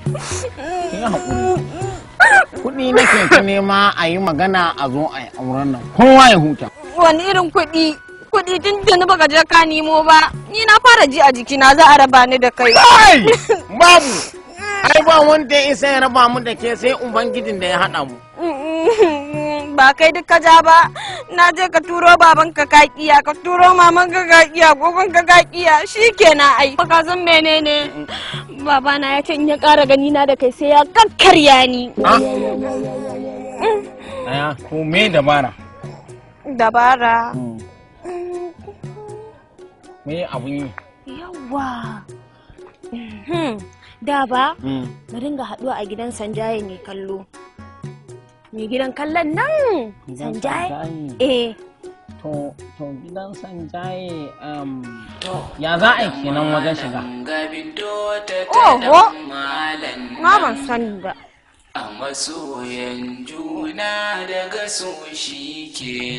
Ki haƙuri. Kuɗi nake ta nema a yi magana a zo a yi auren nan. Kowa ya huta. Wani irin kuɗi? Kuɗi tun da baka je ka nemo ba. Ni na fara ji a jikina za a raba ni da kai. Babu. Ai ba wanda ya isa ya raba mu da ke sai ubangijin da ya haɗa mu. Ba kai duk ka ja ba. Na je ka turo baban ka kakiya, ka turo maman ka kakiya, gogon ka kakiya. Shikenan ai. Ka san menene? Babana ya ce in ya ƙara gani na da kai sai ya kakkarya ni. Aya, to me dabara? Dabara. Me abun yi? Yawa. Da ba, mu dinga haɗuwa a gidan Sanjaye ne kallo. Mai gidan kallon nan Sanjaye? Eh. To gidan Sanjaye ya za a yi kenan wajen shiga? Oho, ma ban sani ba. A masoyan juna daga so shi ke